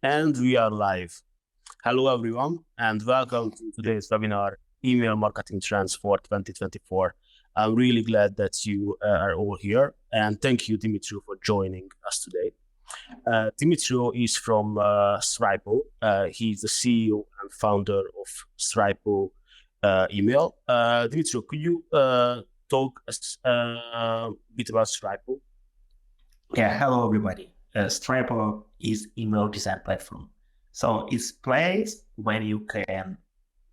And we are live. Hello, everyone, and welcome to today's webinar, Email Marketing Trends for 2024. I'm really glad that you are all here, and thank you, Dmytro, for joining us today. Dmytro is from 𝗏𝗏𝗏. He's the CEO and founder of 𝗏𝗏𝗏 Email. Dmytro, could you talk us a bit about 𝗏𝗏𝗏? Yeah, hello everybody. 𝗏𝗏𝗏 is email design platform. So it's place where you can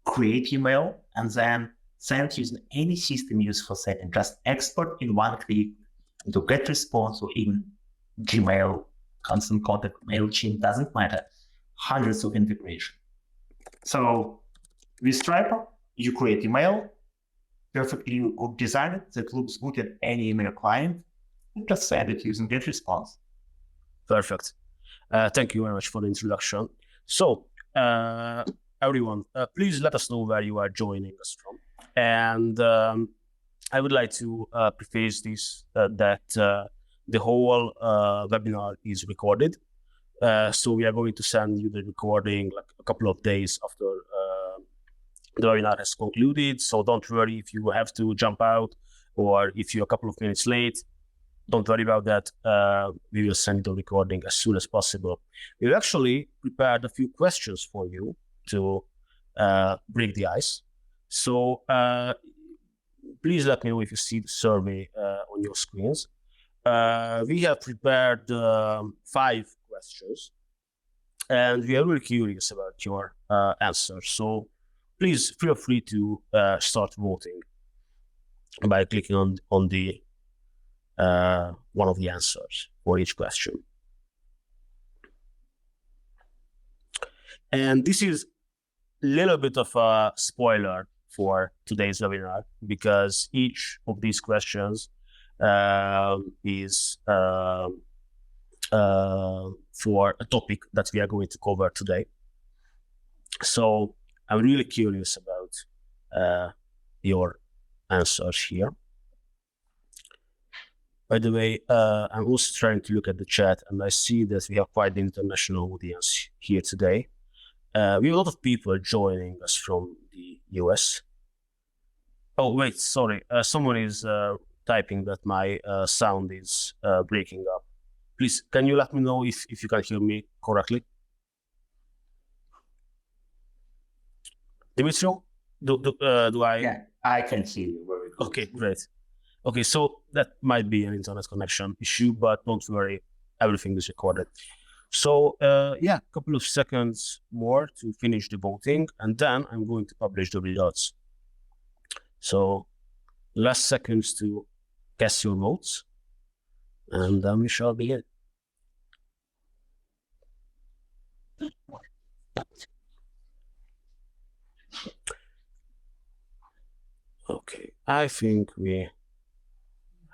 create email and then send using any system used for sending. Just export in one click into GetResponse or even Gmail, Constant Contact, MailChimp, doesn't matter. Hundreds of integration. So with 𝗏𝗏𝗏, you create email, perfectly design it that looks good at any email client, and just send it using GetResponse. Perfect. Thank you very much for the introduction. So, everyone, please let us know where you are joining us from. And I would like to preface this that the whole webinar is recorded. So we are going to send you the recording like a couple of days after the webinar has concluded. So don't worry if you have to jump out or if you're a couple of minutes late. Don't worry about that. We will send the recording as soon as possible. We've actually prepared a few questions for you to break the ice. So please let me know if you see the survey on your screens. We have prepared 5 questions, and we are really curious about your answers. So please feel free to start voting by clicking on the one of the answers for each question. And this is a little bit of a spoiler for today's webinar because each of these questions is for a topic that we are going to cover today. So I'm really curious about your answers here. By the way, I'm also trying to look at the chat, and I see that we have quite the international audience here today. We have a lot of people joining us from the US. Oh, wait, sorry. Someone is typing that my sound is breaking up. Please, can you let me know if you can hear me correctly? Dmytro, do I? Yeah, I can hear you very good. Okay, great. Okay, so that might be an internet connection issue, but don't worry, everything is recorded. So yeah, a couple of seconds more to finish the voting, and then I'm going to publish the results. So last seconds to cast your votes, and then we shall begin. Okay, I think we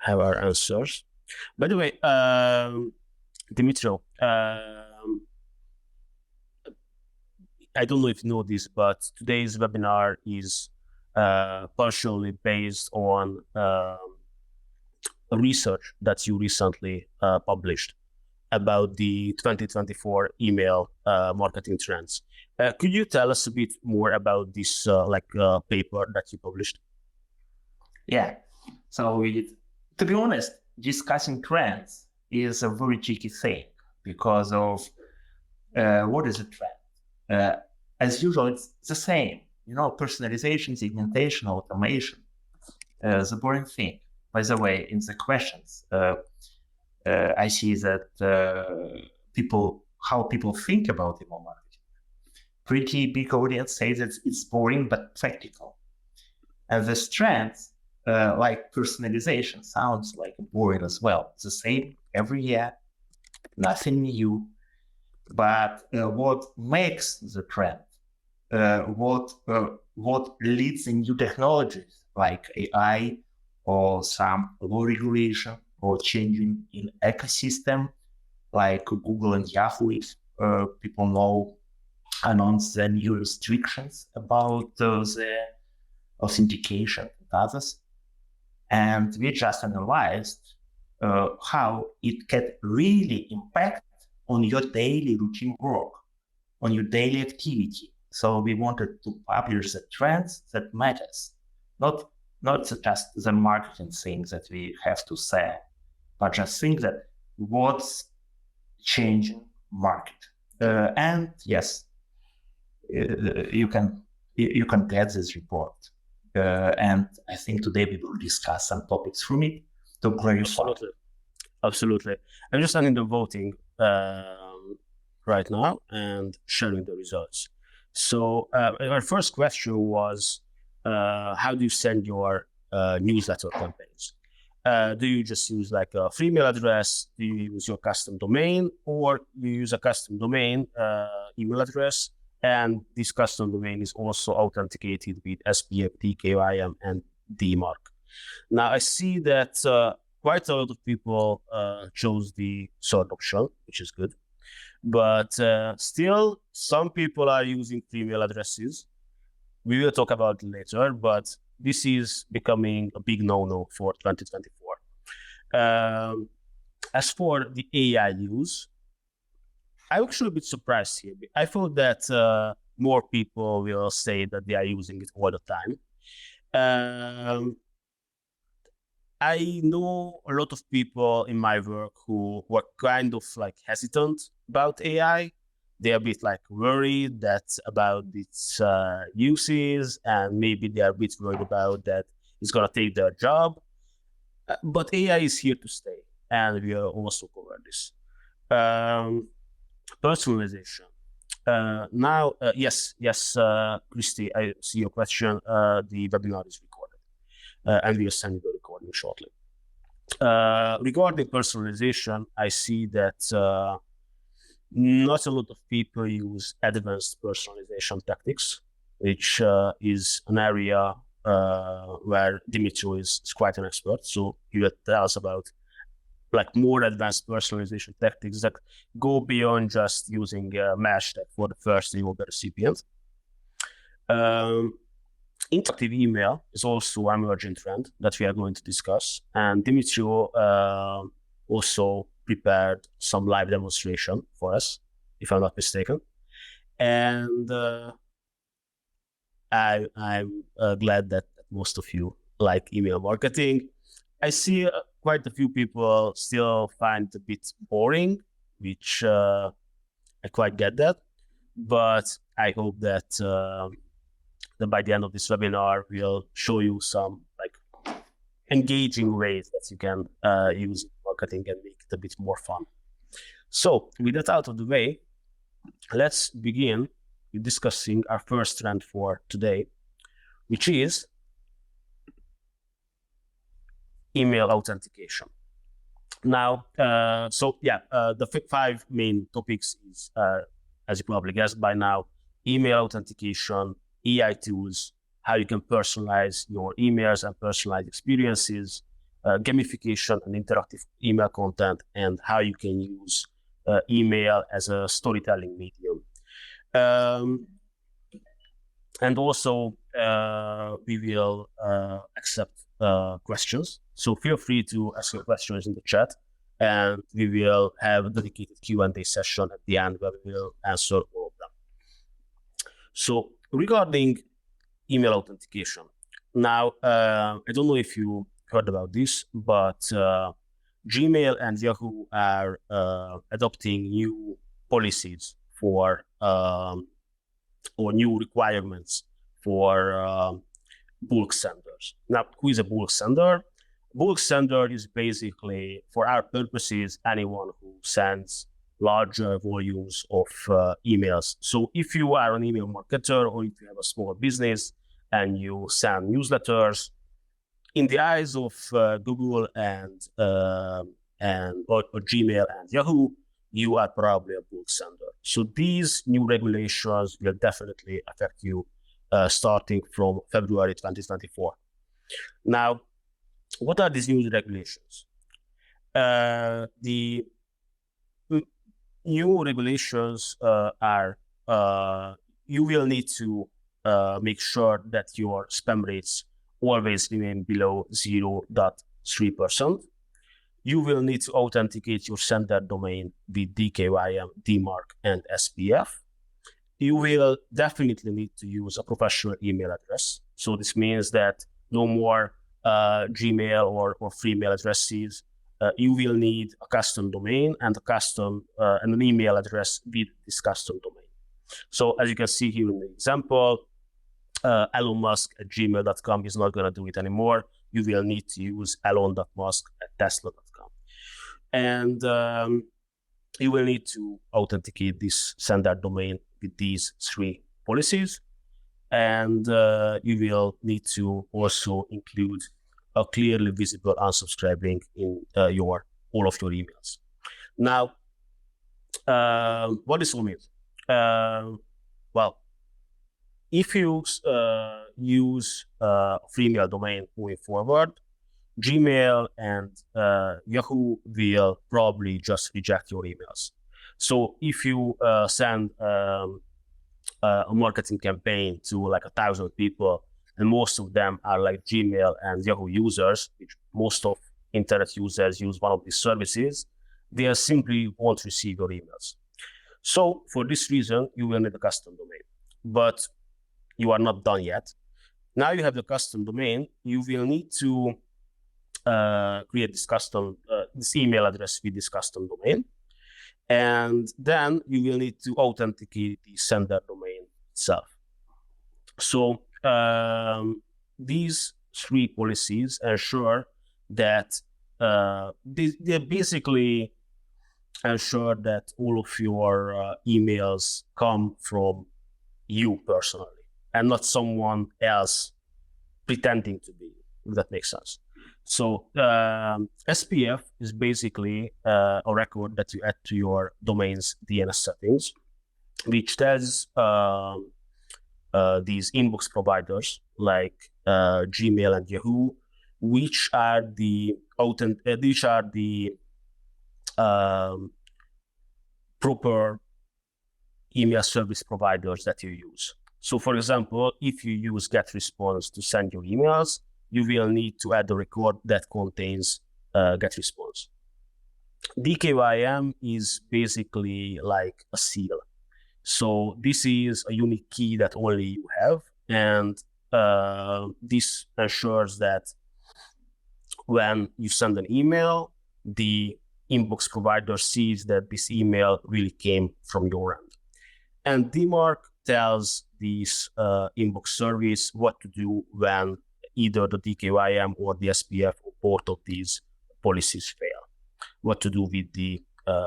have our answers. By the way, Dmytro, I don't know if you know this, but today's webinar is partially based on a research that you recently published about the 2024 email marketing trends. Could you tell us a bit more about this paper that you published? Yeah, so to be honest, discussing trends is a very tricky thing because of what is a trend? As usual, it's the same, personalization, segmentation, automation, the boring thing. By the way, in the questions, I see that how people think about email marketing. Pretty big audience says that it's boring but practical. And the trends, like personalization, sounds like boring as well. It's the same every year, nothing new. But what makes the trend? What leads in new technologies like AI or some law regulation or changing in ecosystem like Google and Yahoo, if people know, announced the new restrictions about the authentication and others. And we just analyzed how it can really impact on your daily routine work. on your daily activity. So we wanted to publish the trends that matters, not just the marketing things that we have to say, but just think that what's changing market. And yes, you can get this report. And I think today we will discuss some topics from it to clarify. Absolutely. I'm just ending the voting right now and sharing the results. So our first question was, how do you send your newsletter campaigns? Do you just use like a free email address? Do you use your custom domain, or you use a custom domain email address? And this custom domain is also authenticated with 𝗵𝗹𝗶𝗴, 𝗔𝗯ance, and DMARC. Now I see that quite a lot of people chose the third option, which is good. But still, some people are using free email addresses. We will talk about it later, but this is becoming a big no-no for 2024. As for the AI use, I'm actually a bit surprised here. I thought that more people will say that they are using it all the time. I know a lot of people in my work who were kind of like hesitant about AI. They're a bit like worried about its uses, and maybe they are a bit worried about that it's going to take their job. But AI is here to stay, and we will also cover this. Personalization. Yes, Christy, I see your question. The webinar is recorded, and we'll send you the recording shortly. Regarding personalization, I see that not a lot of people use advanced personalization tactics, which is an area where Dmytro is quite an expert. So he will tell us about like more advanced personalization tactics that go beyond just using mesh tag for the first name of the recipient. Interactive email is also an emerging trend that we are going to discuss, and Dmytro also prepared some live demonstration for us, if I'm not mistaken. And I'm glad that most of you like email marketing. I see quite a few people still find it a bit boring, which I quite get that. But I hope that by the end of this webinar, we'll show you some like engaging ways that you can use marketing and make it a bit more fun. So with that out of the way, let's begin with discussing our first trend for today, which is email authentication. Now, the 5 main topics is, as you probably guessed by now, email authentication, AI tools, how you can personalize your emails and personalize experiences, gamification and interactive email content, and how you can use email as a storytelling medium. And also, we will accept questions. So feel free to ask your questions in the chat, and we will have a dedicated Q&A session at the end where we will answer all of them. So regarding email authentication, now, I don't know if you heard about this, but Gmail and Yahoo are adopting new policies for or new requirements for bulk senders. Now, who is a bulk sender? Bulk sender is basically, for our purposes, anyone who sends larger volumes of emails. So if you are an email marketer, or if you have a small business and you send newsletters, in the eyes of Google and or Gmail and Yahoo, you are probably a bulk sender. So these new regulations will definitely affect you starting from February 2024. Now, what are these new regulations? The new regulations are you will need to make sure that your spam rates always remain below 0.3%. You will need to authenticate your sender domain with 𝗔𝗍𝗵, DMARC, and SPF. you will definitely need to use a professional email address. So this means that no more Gmail or free mail addresses. You will need a custom domain and an email address with this custom domain. So as you can see here in the example, 𝗯𝘁𝗶@gmail.com is not going to do it anymore. You will need to use 𝗯𝘁𝗿@tesla.com. And you will need to authenticate this sender domain with these 3 policies. And you will need to also include a clearly visible unsubscribe link in all of your emails. Now, what this all means? Well, if you use a free mail domain moving forward, Gmail and Yahoo will probably just reject your emails. So if you send a marketing campaign to like 1,000 people, and most of them are like Gmail and Yahoo users, which most of internet users use one of these services, they simply won't receive your emails. So for this reason, you will need a custom domain, but you are not done yet. Now you have the custom domain, you will need to create this email address with this custom domain. And then you will need to authenticate the sender domain itself. So these 3 policies ensure that they basically ensure that all of your emails come from you personally and not someone else pretending to be, if that makes sense. So SPF is basically a record that you add to your domain's DNS settings, which tells these inbox providers like Gmail and Yahoo, which are the proper email service providers that you use. So for example, if you use GetResponse to send your emails, you will need to add a record that contains GetResponse. DKYM is basically like a seal. So this is a unique key that only you have, and this ensures that when you send an email, the inbox provider sees that this email really came from your end. And DMARC tells this inbox service what to do when either the DKYM or the SPF or both of these policies fail. What to do with the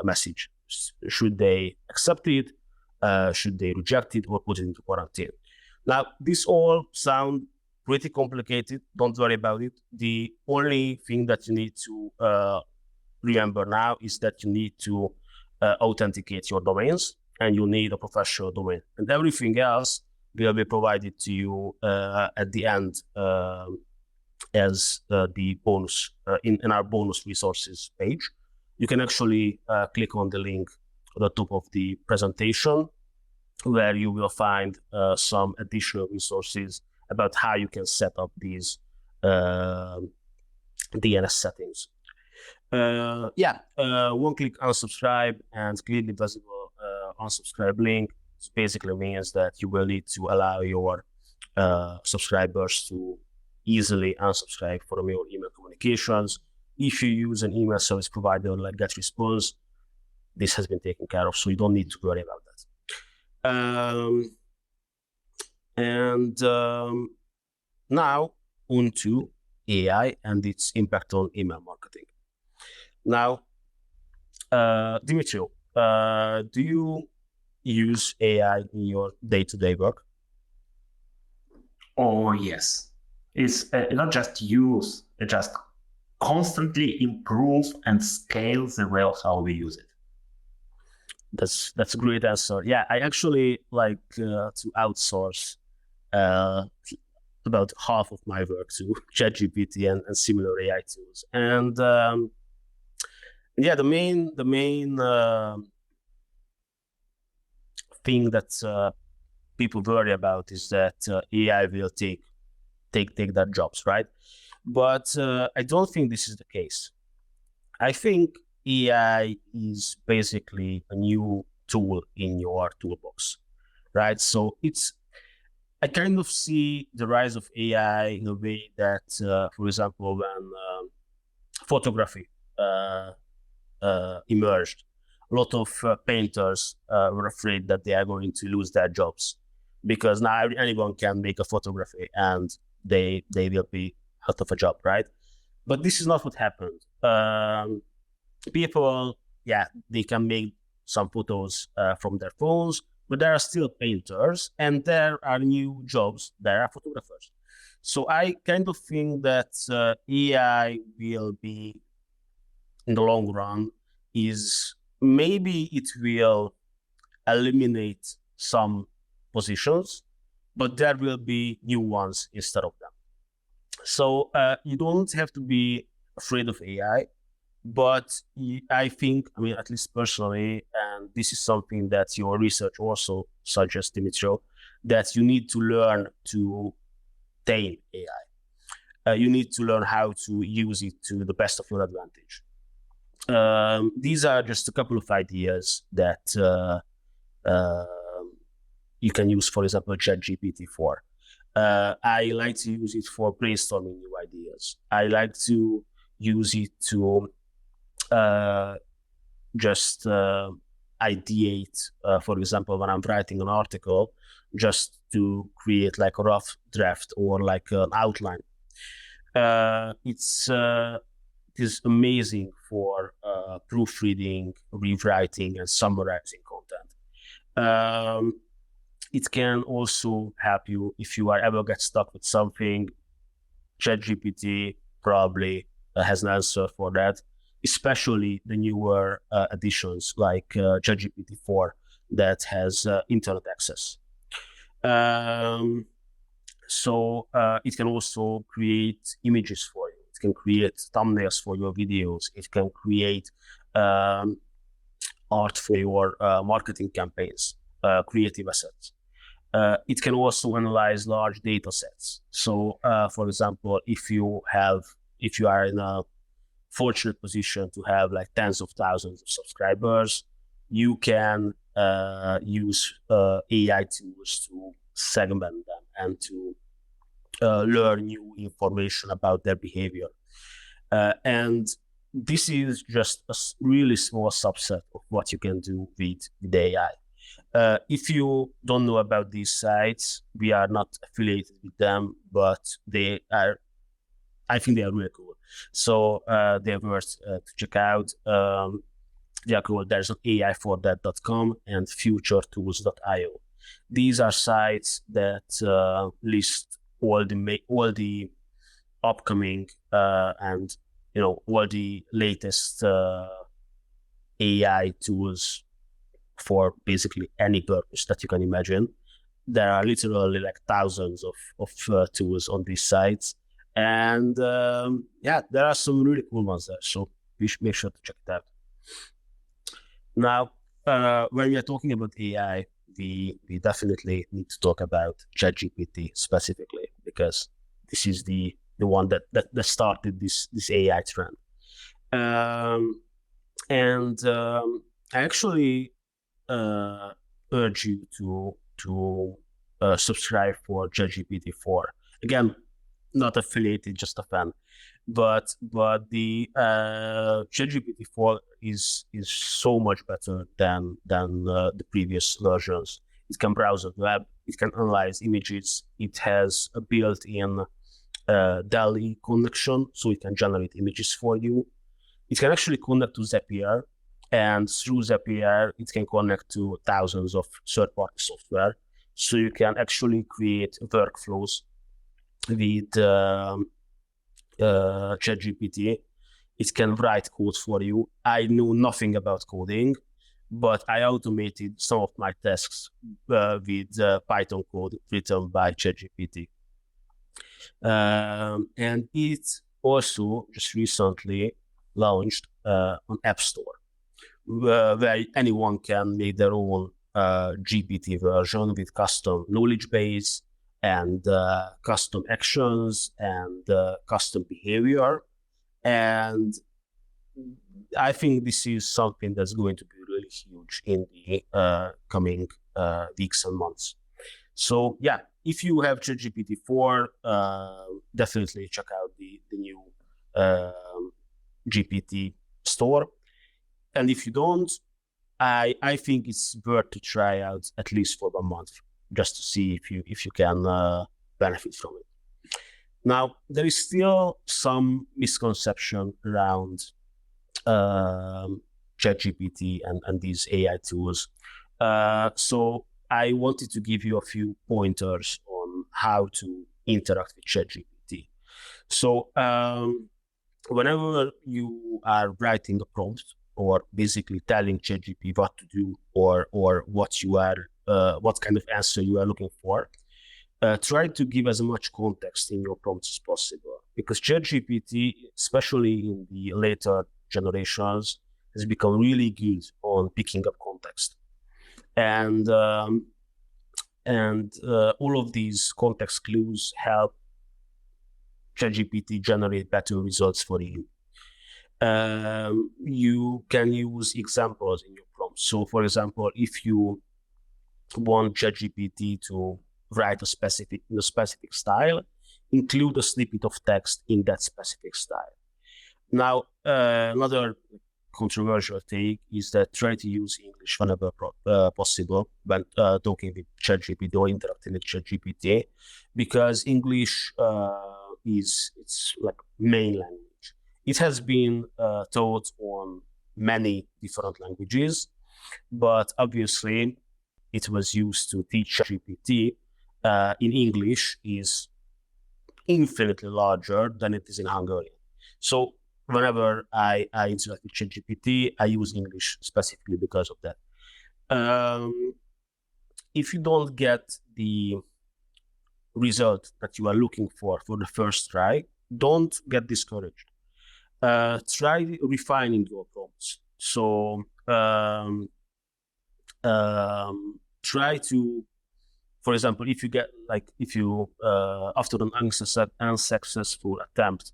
message. Should they accept it? Should they reject it or put it into quarantine? Now, this all sound pretty complicated. Don't worry about it. The only thing that you need to remember now is that you need to authenticate your domains, and you need a professional domain. And everything else will be provided to you at the end as the bonus in our bonus resources page. You can actually click on the link at the top of the presentation, where you will find some additional resources about how you can set up these DNS settings. One-click unsubscribe and clearly visible unsubscribe link basically means that you will need to allow your subscribers to easily unsubscribe from your email communications. If you use an email service provider like GetResponse, this has been taken care of, so you don't need to worry about that. Now on to AI and its impact on email marketing. Now, Dmytro, do you use AI in your day-to-day work? Oh, yes. It's not just use, it just constantly improve and scale the way of how we use it. That's a great answer. Yeah, I actually like to outsource about half of my work to ChatGPT and similar AI tools. And the main thing that people worry about is that AI will take their jobs, right? But I don't think this is the case. I think AI is basically a new tool in your toolbox. right? So I kind of see the rise of AI in a way that, for example, when photography emerged, a lot of painters were afraid that they are going to lose their jobs, because now anyone can make a photography and they will be out of a job, right? But this is not what happened. People, they can make some photos from their phones, but there are still painters, and there are new jobs. There are photographers. So I kind of think that AI will be, in the long run, is maybe it will eliminate some positions, but there will be new ones instead of them. So you don't have to be afraid of AI, but I think, I mean, at least personally, and this is something that your research also suggests, Dmytro, that you need to learn to tame AI. You need to learn how to use it to the best of your advantage. These are just a couple of ideas that you can use, for example, ChatGPT for. I like to use it for brainstorming new ideas. I like to use it to just ideate, for example, when I'm writing an article, just to create like a rough draft or like an outline. It is amazing for proofreading, rewriting, and summarizing content. It can also help you if you are ever get stuck with something. ChatGPT probably has an answer for that, especially the newer editions like ChatGPT 4 that has internet access. So it can also create images for you. It can create thumbnails for your videos. It can create art for your marketing campaigns, creative assets. It can also analyze large data sets. So, for example, if you are in a fortunate position to have like tens of thousands of subscribers, you can use AI tools to segment them and to learn new information about their behavior. And this is just a really small subset of what you can do with AI. If you don't know about these sites, we are not affiliated with them, but I think they are really cool. So they're worth to check out. They are cool. There's AI4that.com and futuretools.io. These are sites that list all the upcoming and all the latest AI tools for basically any purpose that you can imagine. There are literally like thousands of tools on these sites, and there are some really cool ones there. So we should make sure to check it out. Now, when we are talking about AI, we definitely need to talk about ChatGPT specifically, because this is the one that started this AI trend. I actually urge you to subscribe for ChatGPT 4. Again, not affiliated, just a fan. But the ChatGPT 4 is so much better than the previous versions. It can browse the web. It can analyze images. It has a built-in DALL-E connection, so it can generate images for you. It can actually connect to Zapier, and through Zapier, it can connect to thousands of third-party software. So you can actually create workflows with ChatGPT. It can write code for you. I know nothing about coding, but I automated some of my tasks with Python code written by ChatGPT. And it also just recently launched an app store where anyone can make their own GPT version with custom knowledge base and custom actions and custom behavior. And I think this is something that's going to be really huge in the coming weeks and months. So yeah, if you have ChatGPT 4, definitely check out the new GPT store. And if you don't, I think it's worth to try out at least for 1 month, just to see if you can benefit from it. Now, there is still some misconception around ChatGPT and these AI tools. So I wanted to give you a few pointers on how to interact with ChatGPT. So whenever you are writing a prompt, or basically telling ChatGPT what to do, or what you are, what kind of answer you are looking for, try to give as much context in your prompts as possible, because ChatGPT, especially in the later generations, has become really good on picking up context, and all of these context clues help ChatGPT generate better results for you. You can use examples in your prompt. So, for example, if you want ChatGPT to write in a specific style, include a snippet of text in that specific style. Now, another controversial take is that try to use English whenever possible when talking with ChatGPT or interacting with ChatGPT, because English it's like main language. It has been taught on many different languages, but obviously it was used to teach GPT in English is infinitely larger than it is in Hungarian. So whenever I interact with ChatGPT, I use English specifically because of that. If you don't get the result that you are looking for the first try, don't get discouraged. Try refining your prompts. So try to, for example, if you get after an unsuccessful attempt,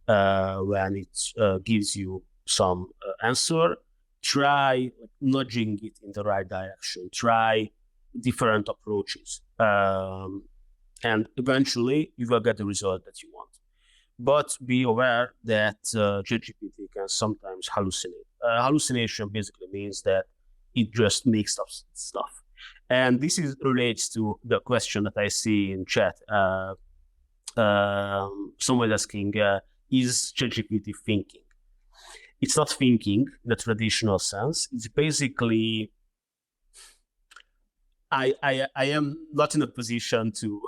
when it gives you some answer, try nudging it in the right direction. Try different approaches, and eventually you will get the result that you want. But be aware that ChatGPT can sometimes hallucinate. Hallucination basically means that it just makes up stuff. And this relates to the question that I see in chat. Someone asking, is ChatGPT thinking? It's not thinking in the traditional sense. It's basically, I am not in a position to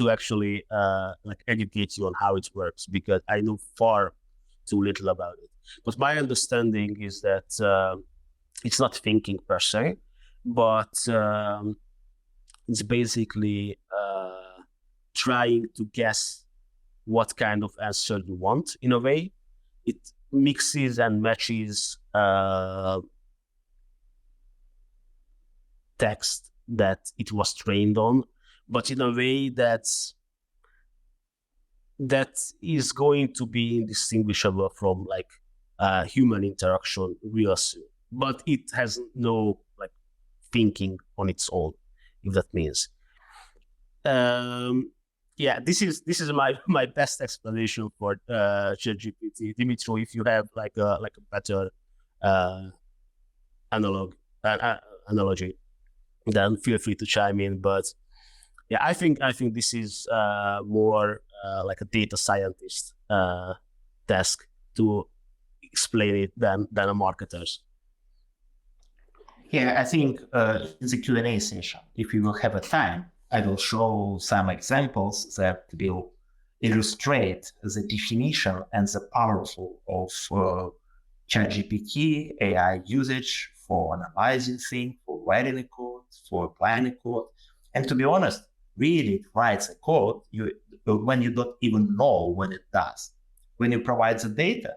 actually educate you on how it works, because I know far too little about it. But my understanding is that it's not thinking per se, but it's basically trying to guess what kind of answer you want. In a way, it mixes and matches text that it was trained on, but in a way that is going to be indistinguishable from human interaction real soon. But it has no thinking on its own, if that means. Yeah, this is my best explanation for ChatGPT. Dmytro, if you have a better analogy, then feel free to chime in. But yeah, I think this is more like a data scientist task to explain it than a marketer's. Yeah, I think in the Q&A session, if we will have a time, I will show some examples that will illustrate the definition and the powerful of ChatGPT AI usage for analyzing things, for writing a code, for applying a code. And to be honest, really it writes a code when you don't even know what it does. When you provide the data,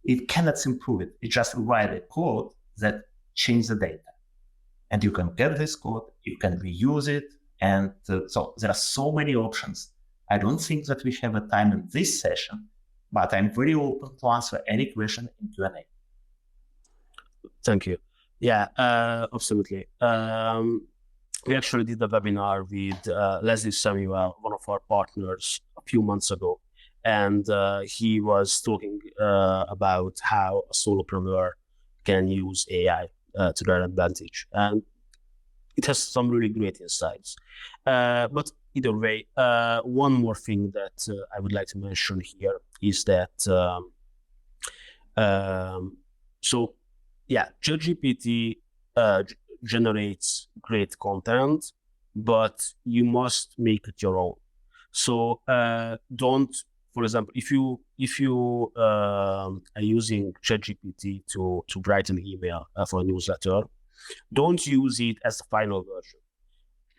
it cannot improve it. It just write a code that changes the data. And you can get this code, you can reuse it. And so there are so many options. I don't think that we have a time in this session, but I'm very open to answer any question in Q&A. Thank you. Yeah, absolutely. We actually did a webinar with 𝗲𝗲 Samuel, one of our partners, a few months ago, and he was talking about how a solopreneur can use AI to their advantage, and it has some really great insights. But either way, one more thing that I would like to mention here is that so yeah, ChatGPT generates great content, but you must make it your own. So don't, for example, if you are using ChatGPT to write an email for a newsletter, don't use it as the final version.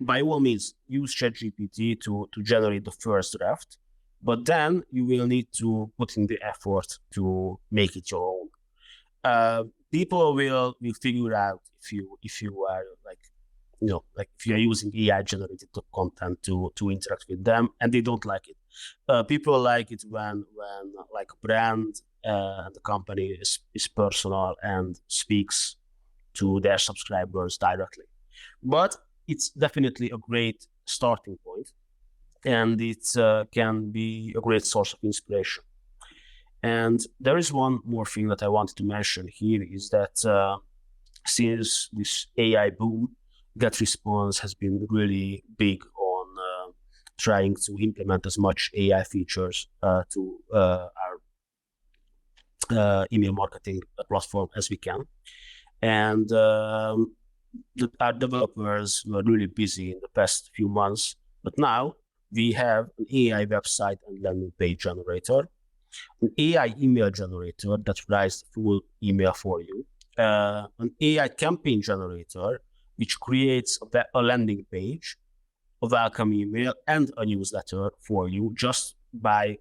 By all means, use ChatGPT to generate the first draft, but then you will need to put in the effort to make it your own. People will figure out if you are like if you are using AI generated content to interact with them, and they don't like it. People like it when like a brand and the company is personal and speaks to their subscribers directly. But it's definitely a great starting point, and it can be a great source of inspiration. And there is one more thing that I wanted to mention here is that since this AI boom, GetResponse has been really big on trying to implement as much AI features to our email marketing platform as we can. And our developers were really busy in the past few months, but now we have an AI website and landing page generator, an AI email generator that writes the full email for you, an AI campaign generator which creates a landing page, a welcome email, and a newsletter for you just by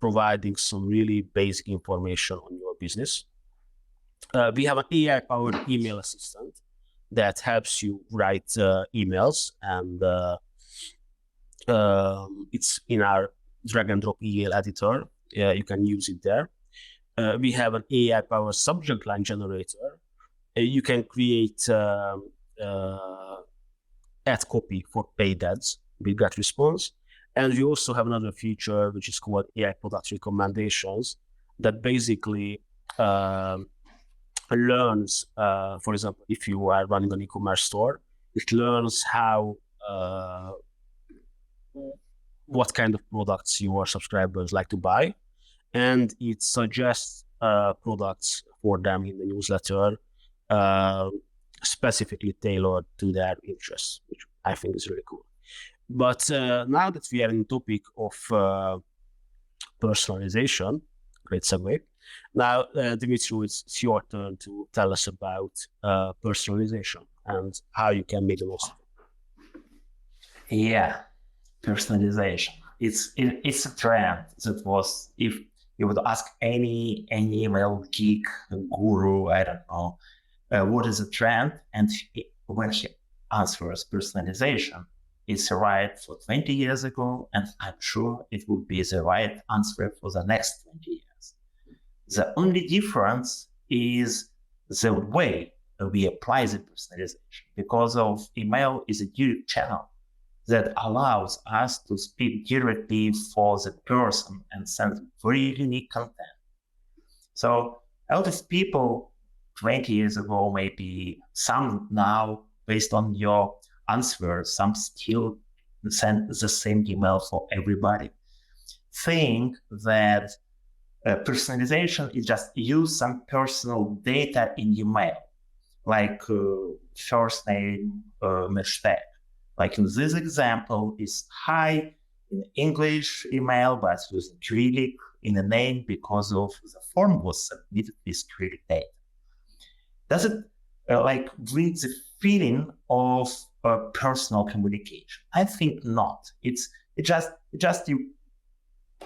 providing some really basic information on your business. We have an AI-powered email assistant that helps you write emails, and it's in our drag and drop email editor. You can use it there. We have an AI-powered subject line generator. You can create ad copy for paid ads with GetResponse. And we also have another feature which is called AI product recommendations that basically learns, for example, if you are running an e-commerce store, it learns how what kind of products your subscribers like to buy, and it suggests products for them in the newsletter, specifically tailored to their interests, which I think is really cool. But now that we are in the topic of personalization, great segue. Now, Dmytro, it's your turn to tell us about personalization and how you can make the most of it. Yeah, personalization. It's a trend that was, if you would ask any email geek, guru, I don't know, what is a trend, and when he answers personalization, it's right for 20 years ago, and I'm sure it will be the right answer for the next 20 years. The only difference is the way we apply the personalization, because of email is a direct channel that allows us to speak directly for the person and send very unique content. So a lot of people 20 years ago, maybe some now, based on your answer, some still send the same email for everybody, think that personalization is just use some personal data in your mail, like first name, hashtag. Like in this example, is hi in English email, but with Cyrillic in the name because of the form was submitted with Cyrillic data. Does it like bring the feeling of personal communication? I think not. It's just you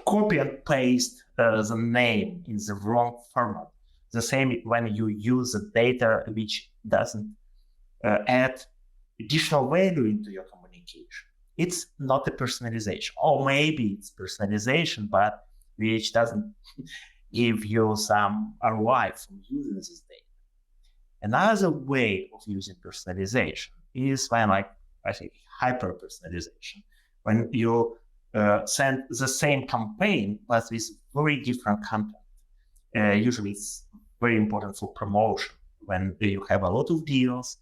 copy and paste the name in the wrong format. The same when you use the data which doesn't add additional value into your communication. It's not a personalization, or maybe it's personalization, but which doesn't give you some ROI from using this data. Another way of using personalization is when, like, I think, hyper-personalization, when you send the same campaign but with very different content. Usually it's very important for promotion when you have a lot of deals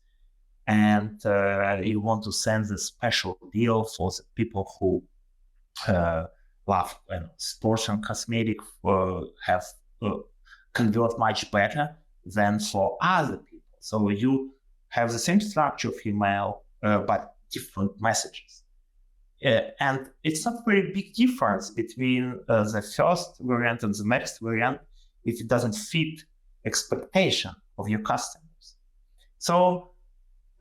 and you want to send the special deal for the people who love sports and cosmetic, have convert much better than for other people. So you have the same structure of email, but different messages. And it's not very big difference between the first variant and the next variant if it doesn't fit expectation of your customers. So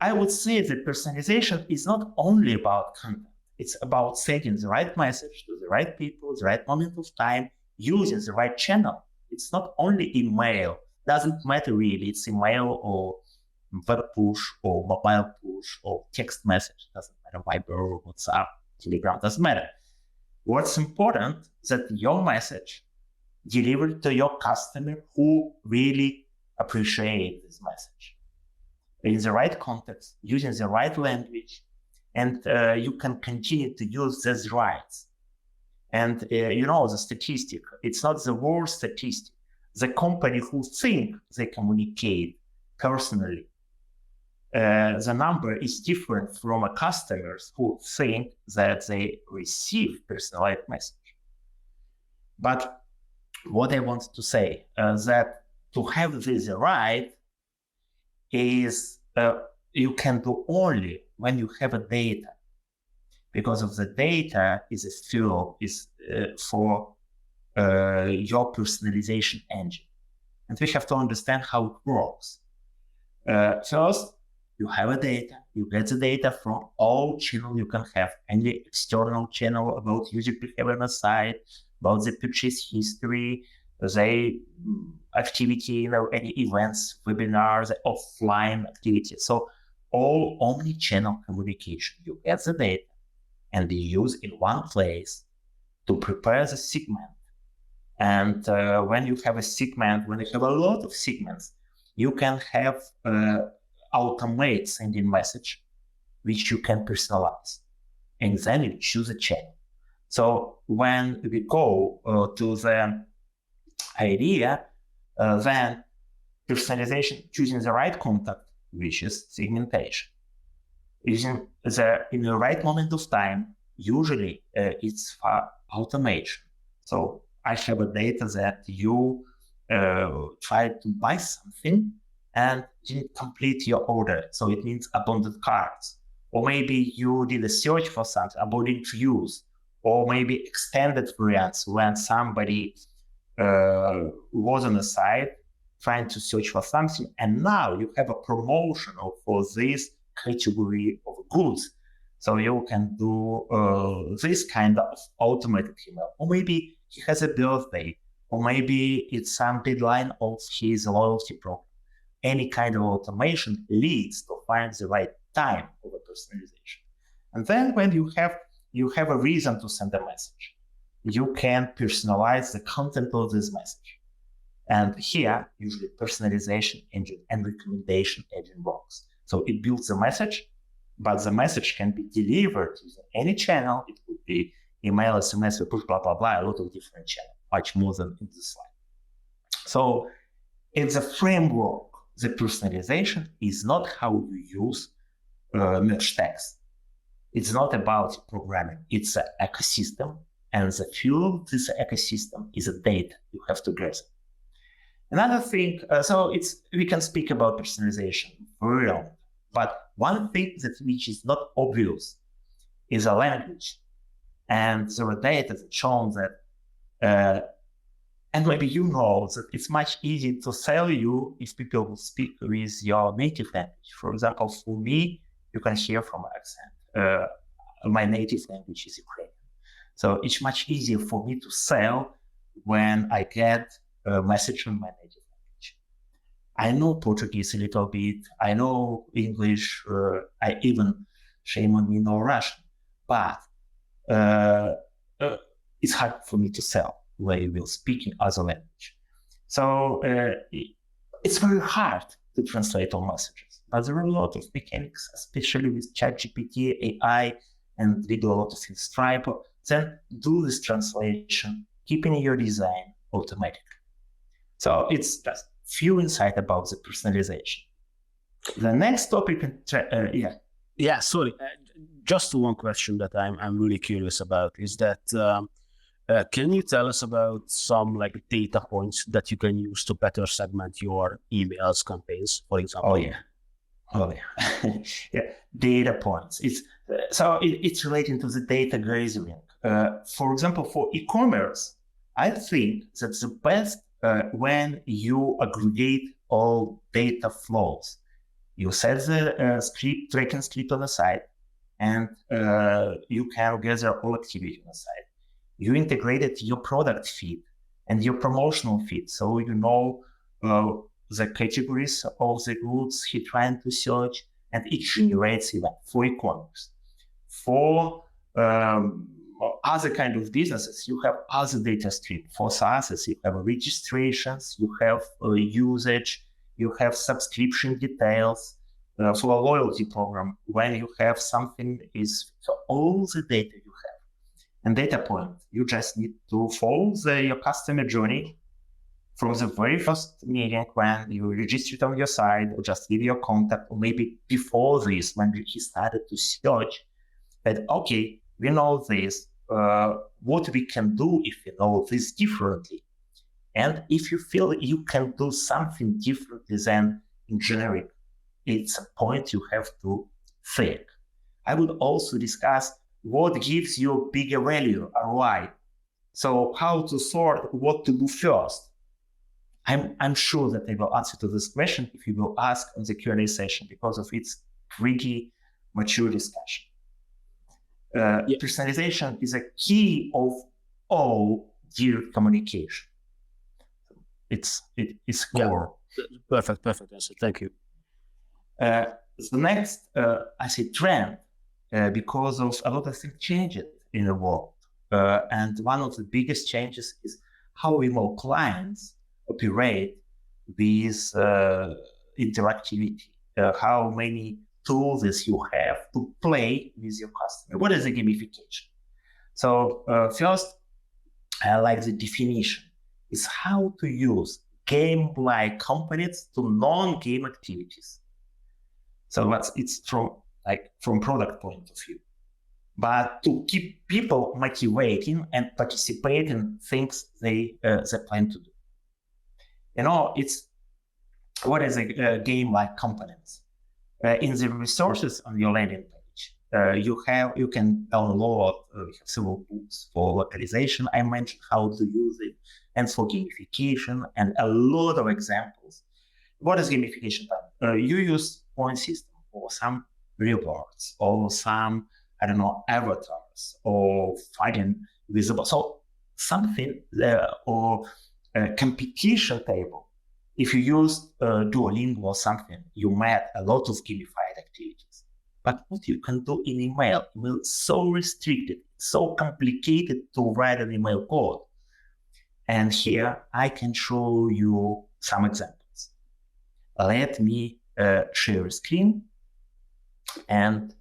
I would say that personalization is not only about content. It's about sending the right message to the right people, the right moment of time, using the right channel. It's not only email. Doesn't matter really. It's email or web push or mobile push or text message. Doesn't matter. Viber, WhatsApp, Telegram, doesn't matter. What's important is that your message delivered to your customer who really appreciate this message in the right context, using the right language, and you can continue to use these rights. And you know the statistic, it's not the worst statistic. The company who think they communicate personally, the number is different from a customers who think that they receive personalized message. But what I want to say that to have this right is you can do only when you have a data, because of the data is a fuel for your personalization engine. And we have to understand how it works. First, you have a data, you get the data from all channels you can have, any external channel about user behavior on the site, about the purchase history, the activity, any events, webinars, offline activity. So all omni-channel communication, you get the data and you use in one place to prepare the segment. And when you have a segment, when you have a lot of segments, you can have automate sending message, which you can personalize. And then you choose a channel. So when we go to the idea, then personalization, choosing the right contact, which is segmentation. Using in the right moment of time, usually it's for automation. So I have a data that you tried to buy something and didn't complete your order. So it means abandoned carts. Or maybe you did a search for something, abandoned use, or maybe extended variants when somebody was on the site trying to search for something, and now you have a promotion for this category of goods. So you can do this kind of automated email. Or maybe he has a birthday, or maybe it's some deadline of his loyalty program. Any kind of automation leads to find the right time for the personalization. And then when you have a reason to send a message, you can personalize the content of this message. And here, usually personalization engine and recommendation engine works. So it builds a message, but the message can be delivered using any channel. It could be email, SMS, push, blah, blah, blah, a lot of different channels, much more than in this slide. So it's a framework. The personalization is not how you use merge text. It's not about programming. It's an ecosystem. And the fuel of this ecosystem is a data you have to gather. Another thing, we can speak about personalization very long, but one thing which is not obvious is a language. And there are data that show that, and maybe you know that it's much easier to sell you if people will speak with your native language. For example, for me, you can hear from my accent, my native language is Ukrainian. So it's much easier for me to sell when I get a message in my native language. I know Portuguese a little bit. I know English. I even, shame on me, know Russian. But it's hard for me to sell when you will speak in other language. So it's very hard to translate all messages, but there are a lot of mechanics, especially with ChatGPT, AI, and we do a lot of in Stripe. Then do this translation, keeping your design automatically. So it's just few insight about the personalization. The next topic, sorry, just one question that I'm really curious about is that can you tell us about some like data points that you can use to better segment your emails campaigns, for example? Oh yeah. Yeah, data points. It's relating to the data gathering. For example, for e-commerce, I think that's the best when you aggregate all data flows. You set the tracking script on the side, and you can gather all activity on the side. You integrated your product feed and your promotional feed, so you know the categories of the goods he's trying to search, and it generates event for e-commerce. For other kind of businesses, you have other data stream. For SaaS, you have registrations, you have usage, you have subscription details. For a loyalty program, when you have something, so all the data you have. And data point, you just need to follow your customer journey from the very first meeting when you registered on your site, or just give your contact, or maybe before this, when he started to search, that, okay, we know this, what we can do if we know this differently. And if you feel you can do something differently than in generic, it's a point you have to think. I would also discuss what gives you a bigger value, ROI. So how to sort what to do first. I'm sure that I will answer to this question if you will ask on the Q&A session, because of its pretty mature discussion. Personalization is a key of all direct communication. It's core. Perfect answer. Thank you. The next, I say, trend, because of a lot of things changed in the world. And one of the biggest changes is how email clients operate with interactivity, how many tools you have to play with your customer. What is a gamification? So first, I like the definition. It's how to use game-like components to non-game activities. So it's from product point of view, but to keep people motivating and participating in things they plan to do. What is a game-like components? In the resources on your landing page, you can download several books for localization. I mentioned how to use it, and for gamification, and a lot of examples. What is gamification? You use point system or some rewards or some, avatars or fighting visible. So something or a competition table. If you use Duolingo or something, you met a lot of gamified activities. But what you can do in email is so restricted, so complicated to write an email code. And here I can show you some examples. Let me share a screen. And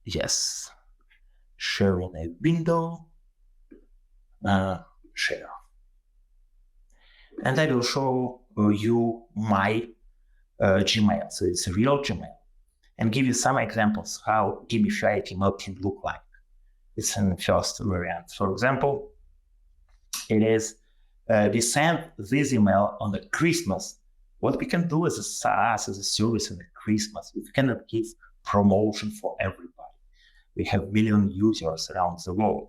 yes, sharing a window, share. And I will show you my Gmail. So it's a real Gmail, and give you some examples how gamified email can look like. It's in the first variant. For example, it is we send this email on the Christmas. What we can do as a SaaS, as a service in the Christmas, we cannot give promotion for everybody. We have million users around the world,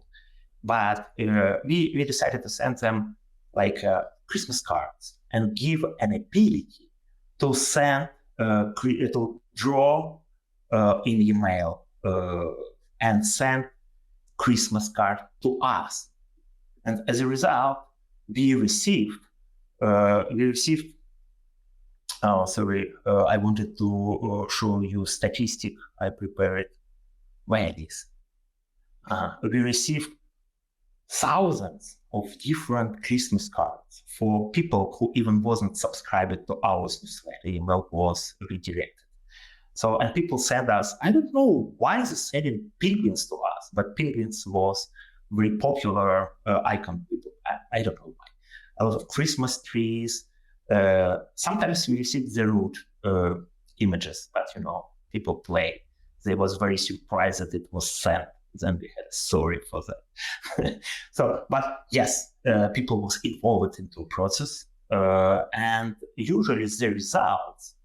but we decided to send them like Christmas cards and give an ability to send, to draw in email and send Christmas card to us. And as a result, we received, I wanted to show you statistic. I prepared. Where it is? We received thousands of different Christmas cards for people who even wasn't subscribed to our newsletter. Email was redirected. So, and people sent us, I don't know why they're sending penguins to us, but penguins was very popular icon. I don't know why. A lot of Christmas trees. Sometimes we receive the root images, but people play. They was very surprised that it was sent. Then we had a sorry for that. So, but yes, people was involved into the process, and usually the results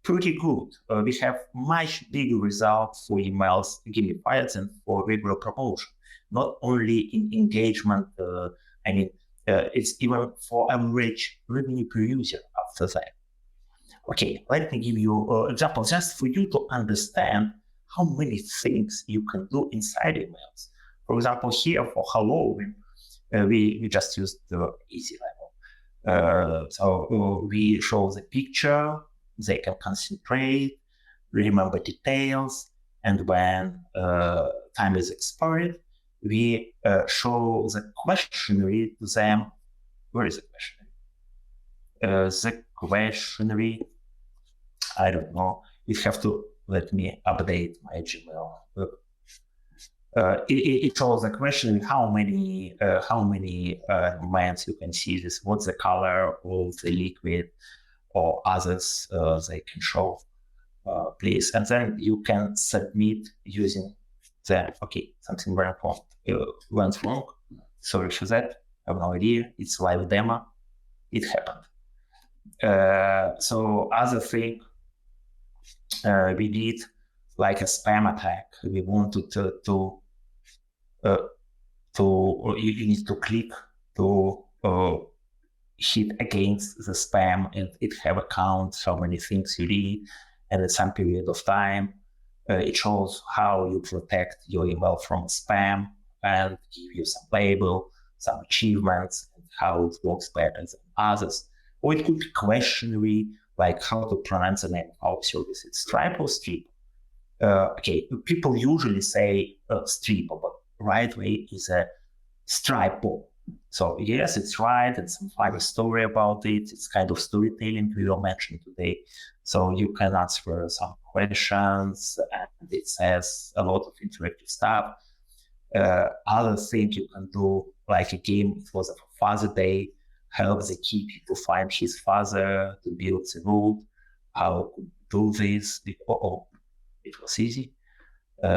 pretty good. We have much bigger results for emails gamified than for regular promotion. Not only in engagement, it's even for average revenue per user after that. Okay, let me give you an example just for you to understand how many things you can do inside emails. For example, here for Halloween, we just used the easy level. So we show the picture, they can concentrate, remember details, and when time is expired, we show the questionnaire to them. Where is the questionnaire? The questionnaire, I don't know. You have to let me update my Gmail. It shows the question how many months you can see this, what's the color of the liquid or others they can show, please. And then you can submit using the, okay, something very important went wrong. Sorry for that. I have no idea. It's live demo. It happened. So other thing, we did like a spam attack. We wanted to you need to click to hit against the spam, and it have a count how many things you did, and at some period of time, it shows how you protect your email from spam and give you some label, some achievements, and how it works better than others. Or it could be questionnaire, like how to pronounce the name of our service. It's Stripe or Strip. Okay, people usually say Strip, but right way is a Stripe. So yes, it's right, and some funny story about it. It's kind of storytelling we will mention today. So you can answer some questions, and it says a lot of interactive stuff. Other thing you can do, like a game, it was a Father Day, help the kid to find his father, to build the road, how to do this. It was easy.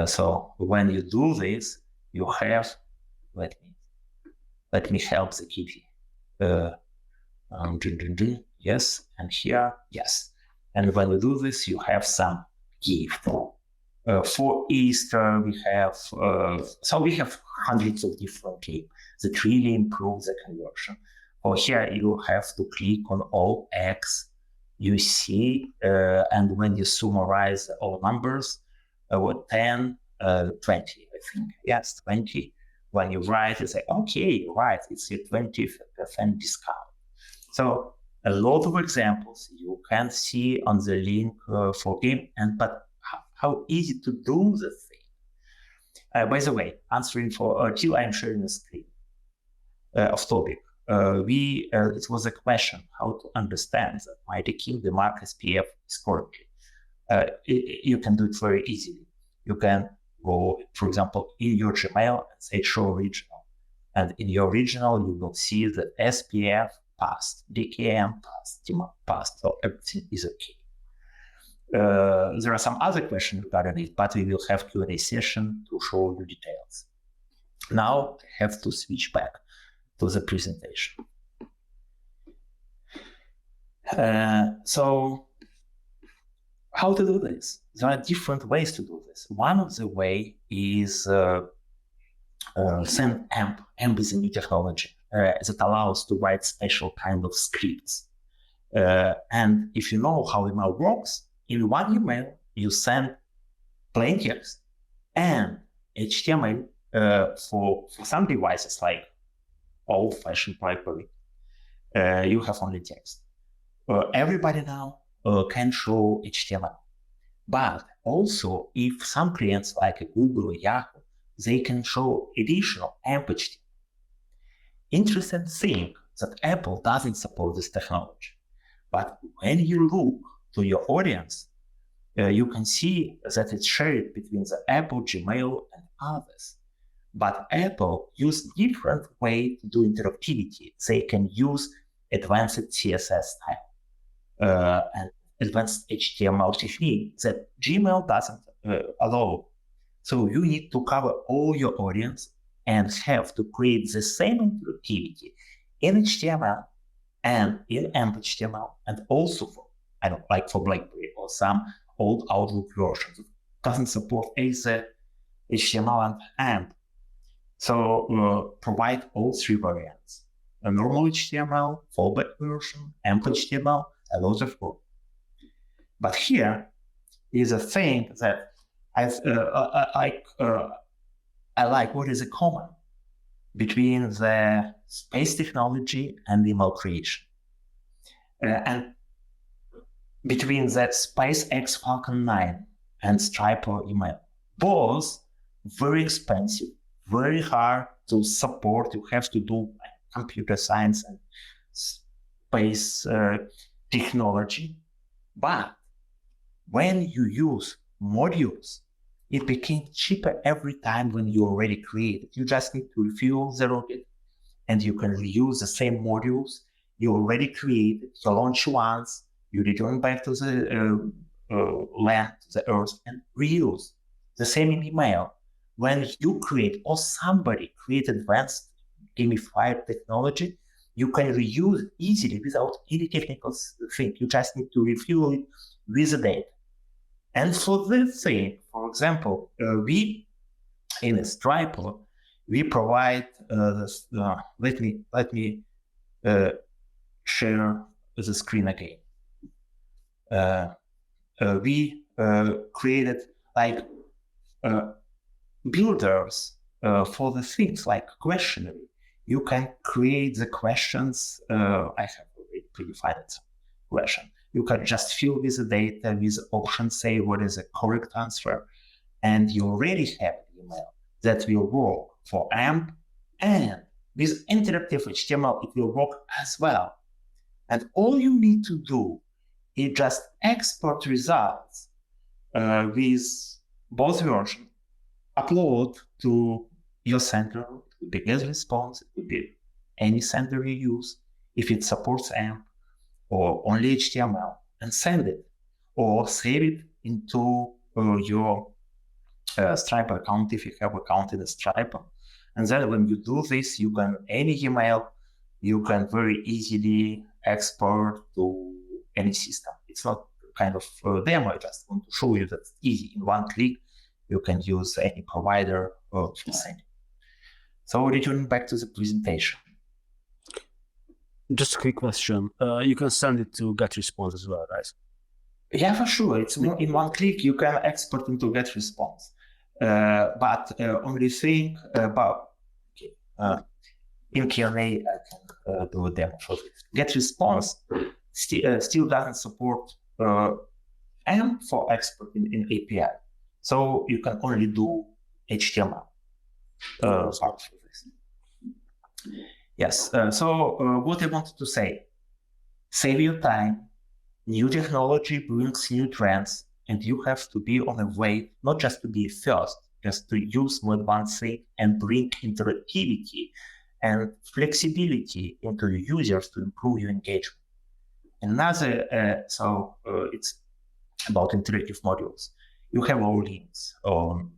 So when you do this, you have, let me help the kitty. Yes, and here, yes. And when we do this, you have some gift. For Easter, we have, so we have hundreds of different gifts that really improve the conversion. Or here you have to click on all X you see, and when you summarize all numbers, 10, 20, I think, yes, 20. When you write, you say, okay, right, it's a 20% discount. So a lot of examples you can see on the link for game, but how easy to do the thing. By the way, answering for till I'm sharing a screen off topic. It was a question how to understand that Máté Zilahy, the mark SPF is correctly. You can do it very easily. You can go, for example, in your Gmail and say show original. And in your original, you will see the SPF passed, DKM passed, DMARC passed, so everything is okay. There are some other questions regarding it, but we will have Q&A session to show you details. Now I have to switch back to the presentation. So how to do this? There are different ways to do this. One of the way is send AMP. AMP is a new technology that allows to write special kind of scripts. And if you know how email works, in one email you send plain text and HTML for some devices like old-fashioned library. You have only text. Everybody now can show HTML. But also, if some clients like Google or Yahoo, they can show additional AMP HTML. interesting thing that Apple doesn't support this technology. But when you look to your audience, you can see that it's shared between the Apple, Gmail, and others. But Apple used different way to do interactivity. They can use advanced CSS style and advanced HTML technique that Gmail doesn't allow. So you need to cover all your audience and have to create the same interactivity in HTML and in 𝗵HTML, and also for, I don't know, like for BlackBerry or some old Outlook versions. It doesn't support either HTML and 𝗵. So provide all three variants: a normal HTML, fallback version, 𝗵HTML, and loads of code. But here is a thing that I like. What is common between the space technology and email creation, and between the SpaceX Falcon 9 and Stripe email? Both very expensive, very hard to support. You have to do computer science and space technology. But when you use modules, it became cheaper every time when you already create it. You just need to refuel the rocket and you can reuse the same modules you already created. You launch once, you return back to the land, to the Earth, and reuse. The same in email. When you create or somebody create advanced gamified technology, you can reuse it easily without any technical thing. You just need to refuel it with the data. And for this thing, for example, we in Stripe, we provide this. Let me share the screen again. We created like builders for the things like questionnaire. You can create the questions. I have already predefined question. You can just fill with the data with options, say what is the correct answer, and you already have an email that will work for 𝗵, and with interactive HTML it will work as well. And all you need to do is just export results with both versions, upload to your sender. It could be GetResponse, it could be any sender you use, if it supports 𝗵 or only HTML, and send it, or save it into your Stripe account if you have account in Stripe. And then when you do this, you can, any email, you can very easily export to any system. It's not kind of demo, I just want to show you that it's easy. In one click, you can use any provider for sending. So returning back to the presentation. Just a quick question. You can send it to GetResponse as well, right? Yeah, for sure. It's in one click. You can export into GetResponse. But only thing about in Q&A, I can do a demo for this. GetResponse still doesn't support 𝗵 for exporting in API. So you can only do HTML part for this. Yes, so what I wanted to say, save your time. New technology brings new trends, and you have to be on a wave, not just to be first, just to use more advanced things and bring interactivity and flexibility into your users to improve your engagement. Another, it's about interactive modules. You have all links on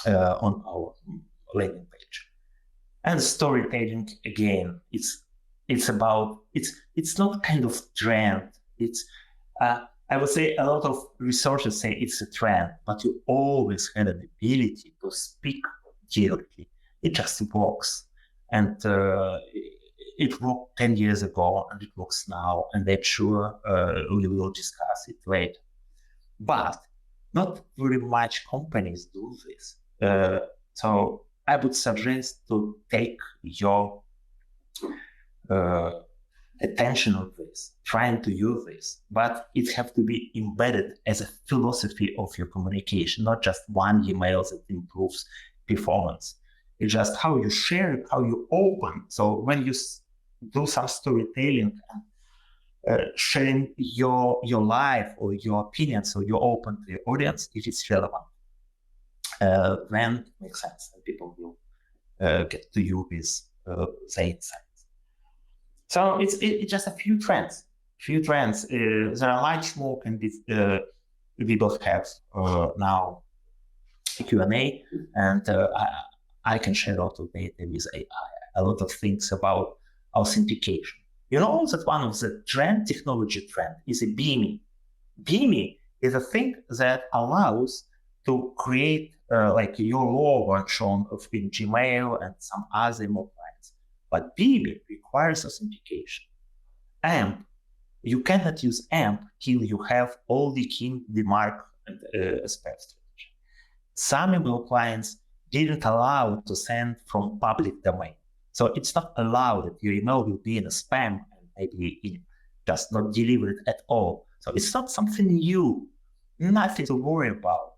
our landing page. And storytelling, again, it's not kind of trend. It's I would say a lot of researchers say it's a trend, but you always had an ability to speak directly. It just works, and it worked 10 years ago, and it works now, and I'm sure we will discuss it later. But not very much companies do this. So I would suggest to take your attention on this, trying to use this, but it has to be embedded as a philosophy of your communication, not just one email that improves performance. It's just how you share it, how you open. So when you do some storytelling and sharing your life or your opinions, so you're open to the audience, if it's relevant, then it makes sense, and people will get to you with the insights. So it's just a few trends. There are much more we both have now a Q&A, and I can share a lot of data with AI, a lot of things about authentication. You know that one of the technology trend is a 𝗵𝗵𝗵. 𝗵𝗵𝗵 is a thing that allows to create like your logo shown in Gmail and some other more clients. But 𝗵𝗵𝗵 requires authentication. AMP, you cannot use AMP till you have all the key, the mark, and SPF strategy. Some email clients didn't allow to send from public domain. So it's not allowed that your email will be in a spam and maybe just not delivered at all. So it's not something new, nothing to worry about.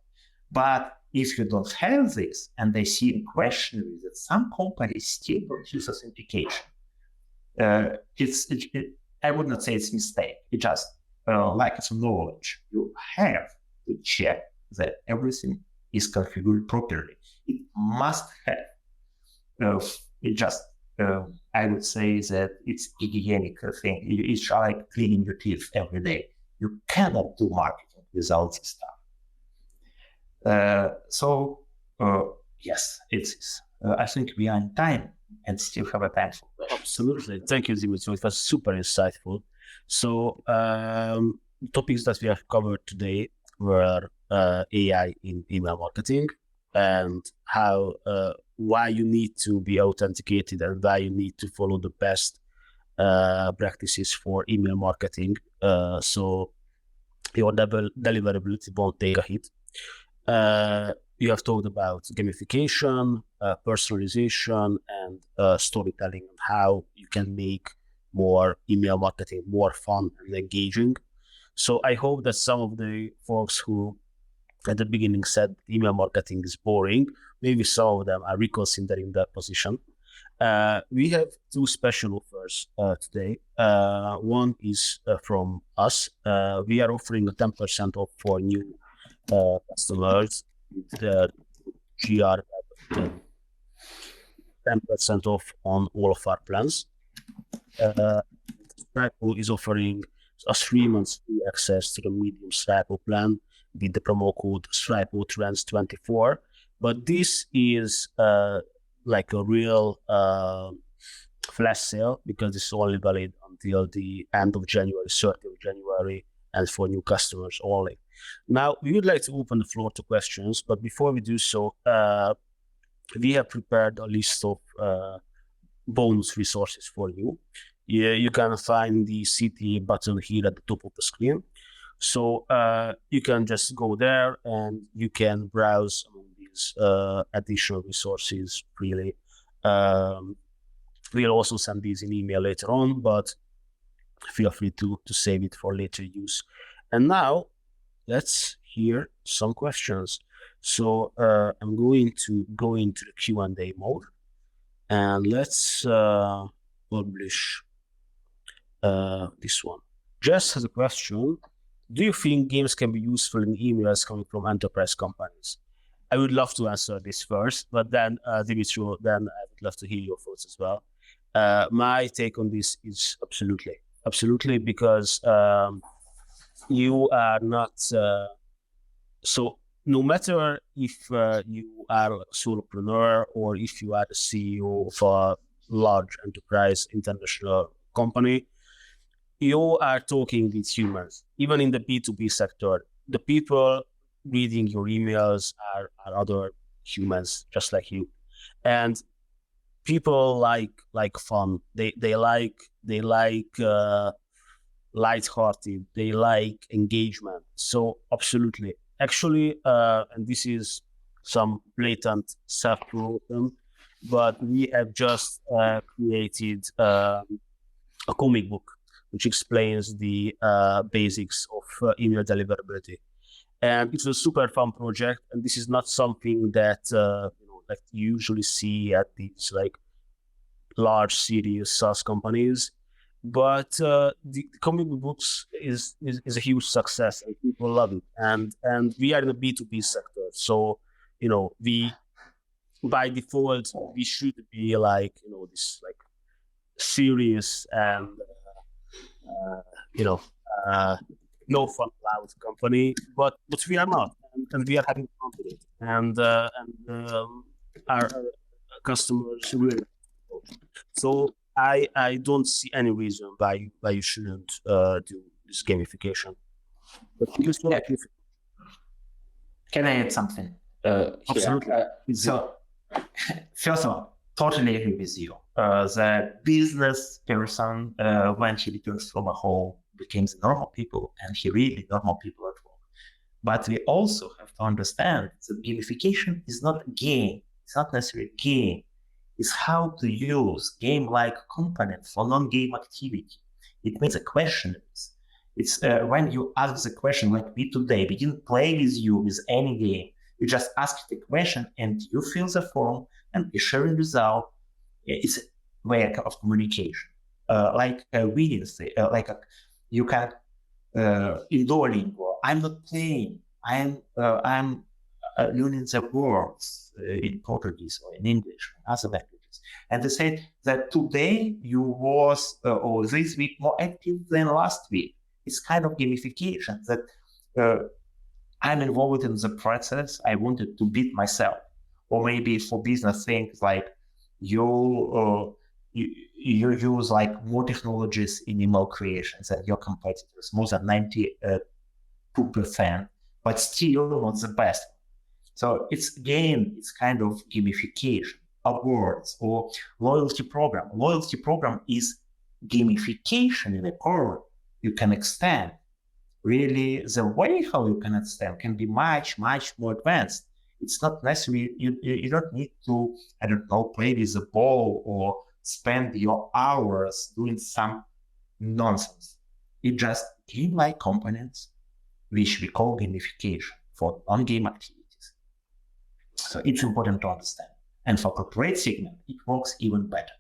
But if you don't have this, and they see in questionnaire that some companies still don't use authentication, I would not say it's a mistake. It just like it's knowledge. You have to check that everything is configured properly. It must have. It just, I would say that it's hygienic thing. It's like cleaning your teeth every day. You cannot do marketing without this stuff. Yes, it's. I think we are in time and still have a time for questions. Absolutely. Thank you, Dmytro. It was super insightful. So topics that we have covered today were AI in email marketing, and how why you need to be authenticated and why you need to follow the best practices for email marketing, so your deliverability won't take a hit. You have talked about gamification, personalization, and storytelling, and how you can make more email marketing more fun and engaging. So I hope that some of the folks who at the beginning said email marketing is boring, maybe some of them are reconsidering that position. We have two special offers today. One is from us. We are offering a 10% off for new customers with the 𝗔𝗯liche 10% off on all of our plans. 𝗏𝗏 is offering a 3 months free access to the medium 𝗏𝗏 plan with the promo code 𝗏𝗏Trends24. But this is like a real flash sale, because it's only valid until the end of January, 30th of January, and for new customers only. Now, we would like to open the floor to questions, but before we do so, we have prepared a list of bonus resources for you. You can find the CTA button here at the top of the screen. So you can just go there and you can browse among these additional resources freely. We'll also send these in email later on, but feel free to save it for later use. And now let's hear some questions. So I'm going to go into the Q&A mode, and let's publish this one. Jess has a question. Do you think games can be useful in emails coming from enterprise companies? I would love to answer this first, but then Dmytro, then I would love to hear your thoughts as well. My take on this is absolutely, because you are not, so no matter if you are a solopreneur or if you are the CEO of a large enterprise international company, you are talking with humans. Even in the B2B sector, the people reading your emails are other humans just like you. And people like fun. They like lighthearted. They like engagement. So absolutely. Actually, and this is some blatant self-promotion, but we have just created a comic book which explains the basics of email deliverability. And it's a super fun project, and this is not something that like you usually see at these like large serious SaaS companies. But the comic books is a huge success and people love it. And we are in a B2B sector, so we by default we should be like this like serious and no fun loud company, but we are not, and we are having fun with it, and our customers really like it. So I don't see any reason why you shouldn't do this gamification. But can I add something? Absolutely. So first of all, totally agree with you. The business person, when he returns from a home, becomes normal people, and he really normal people at work. But we also have to understand that gamification is not a game. It's not necessarily a game. It's how to use game-like component for non-game activity. It means a question. It's when you ask the question, like we today, we didn't play with you with any game. You just ask the question and you fill the form and you share the result. It's a way of communication. Like we didn't say, you can in Duolingo, I'm not playing. I'm learning the words in Portuguese or in English or other languages. And they said that today you was or this week more active than last week. It's kind of gamification that I'm involved in the process. I wanted to beat myself, or maybe for business things like you use like more technologies in email creation than your competitors, more than 92%, but still not the best. So it's kind of gamification, awards or loyalty program. Loyalty program is gamification in a core. You can extend. Really, the way how you can extend can be much, much more advanced. It's not necessary. You don't need to, I don't know, play with the ball or spend your hours doing some nonsense. It just game-like components, which we call gamification for non-game activities. So it's important to understand. And for corporate segment, it works even better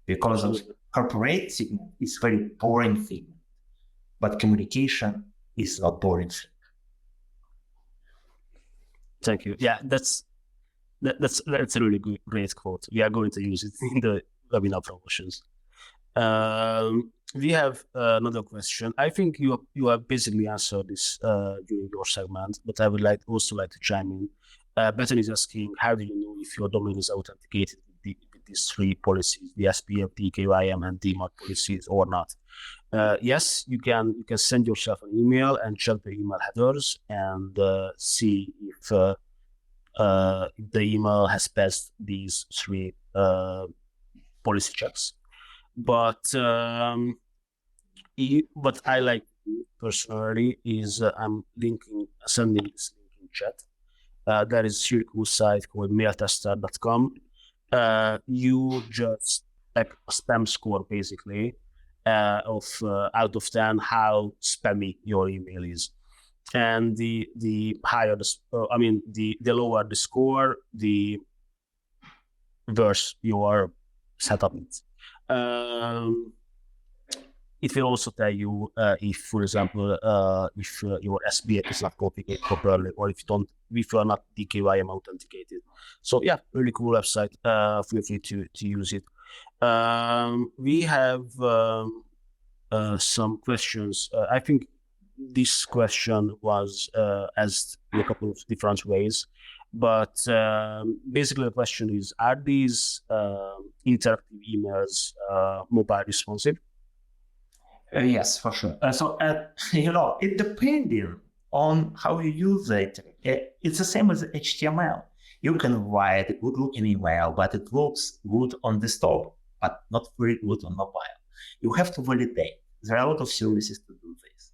because of corporate segment is very boring thing, but communication is not boring thing. Thank you. Yeah, that's a really great quote. We are going to use it in the webinar promotions. We have another question. I think you have basically answered this during your segment, but I would also like to chime in. Bethany is asking, how do you know if your domain is authenticated with these three policies, the SPF, DKYM, and DMARC policies or not? Yes, you can send yourself an email and check the email headers and see if the email has passed these three policy checks. But what I like to do personally is I'm sending this link in chat. That is a cool site called mailtester.com. You just like a spam score basically of out of 10 how spammy your email is, and the higher the lower the score, the worse your setup is. It will also tell you if, for example, if your SBF is not configured properly, or if you are not DKYM authenticated. So yeah, really cool website. Feel free to use it. We have some questions. I think this question was asked in a couple of different ways, but basically the question is: are these interactive emails mobile responsive? Yes, for sure. It depending on how you use it. It's the same as HTML. You can write a good-looking email, but it looks good on desktop, but not very good on mobile. You have to validate. There are a lot of services to do this.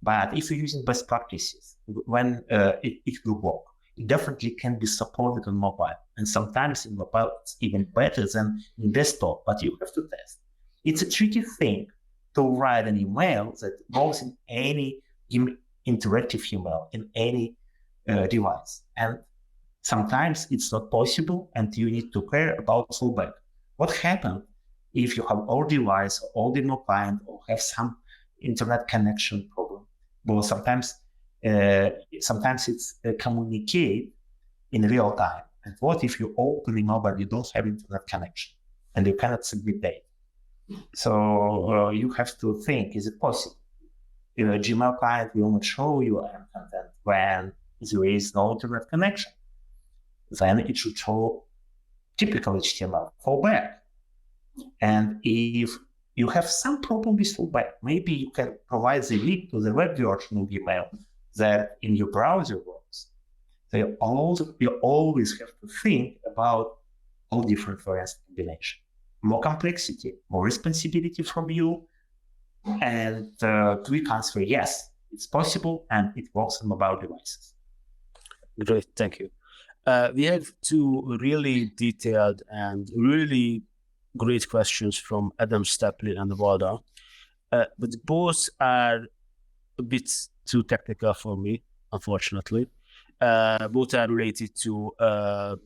But if you're using best practices, when it will work, it definitely can be supported on mobile. And sometimes in mobile, it's even better than in desktop, but you have to test. It's a tricky thing to write an email that goes in any interactive email in any device. And sometimes it's not possible and you need to care about fallback. What happens if you have old device, old email client, or have some internet connection problem? Well, sometimes it's communicate in real time. And what if you open email but you don't have internet connection and you cannot submit data? So you have to think, is it possible? Gmail client will not show you content when there is no internet connection. Then it should show typical HTML fallback. And if you have some problem with fallback, maybe you can provide the link to the web version of Gmail that in your browser works. So you always have to think about all different variants of combination. More complexity, more responsibility from you, and quick answer, yes, it's possible and it works on mobile devices. Great, thank you. We have two really detailed and really great questions from Adam Stapley and 𝗲𝗏, but both are a bit too technical for me, unfortunately. Both are related to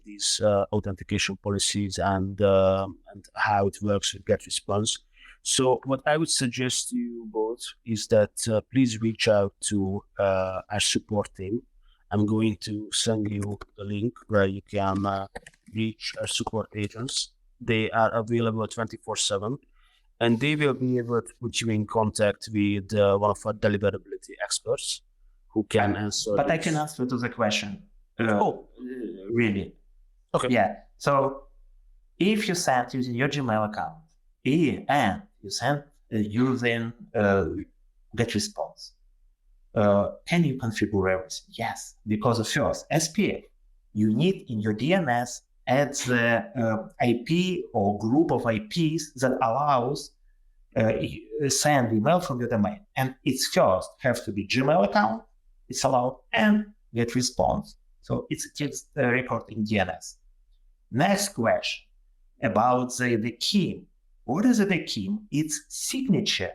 these authentication policies and how it works with GetResponse. So what I would suggest to you both is that please reach out to our support team. I'm going to send you the link where you can reach our support agents. They are available 24/7, and they will be able to put you in contact with one of our deliverability experts who can answer. But I can answer to the question. Really? Okay. Yeah. So if you send using your Gmail account and you send using GetResponse, can you configure everything? Yes, because of first, SPF, you need in your DNS add the IP or group of IPs that allows send email from your domain. And it's first have to be Gmail account, it's allowed, and GetResponse. So it gets the record in DNS. Next question about the key. What is the key? It's signature.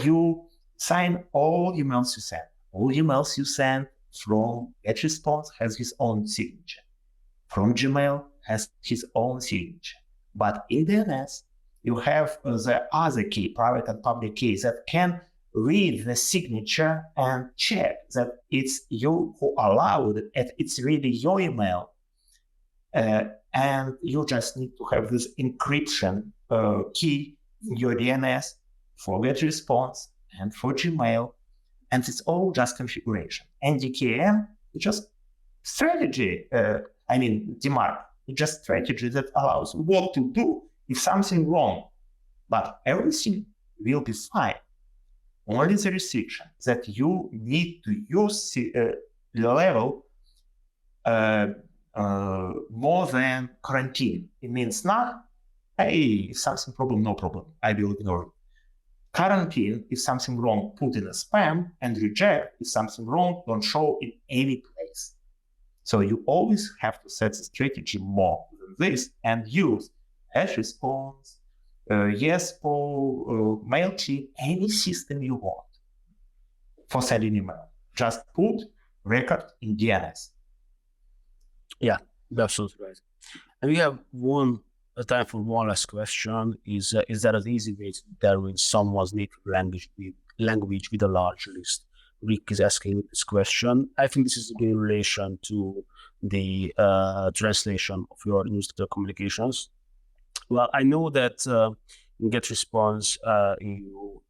You sign all emails you send. All emails you send from GetResponse has his own signature. From Gmail has his own signature. But in DNS, you have the other key, private and public keys, that can read the signature and check that it's you who allowed it, and it's really your email. And you just need to have this encryption key in your DNS for GetResponse and for Gmail, and it's all just configuration. NDKM is just strategy. DMARC, it's just strategy that allows what to do if something wrong, but everything will be fine. Only the restriction that you need to use the level more than quarantine. It means not, hey, if something problem, no problem, I will ignore it. Quarantine, if something wrong, put in a spam, and reject, if something wrong, don't show in any place. So you always have to set the strategy more than this and use GetResponse, YesPo, MailChimp, any system you want for sending email. Just put record in DNS. Yeah, absolutely right. And we have time for one last question. Is there an easy way to determine someone's native language with a large list? Rick is asking this question. I think this is in relation to the translation of your newsletter communications. Well, I know that in GetResponse, you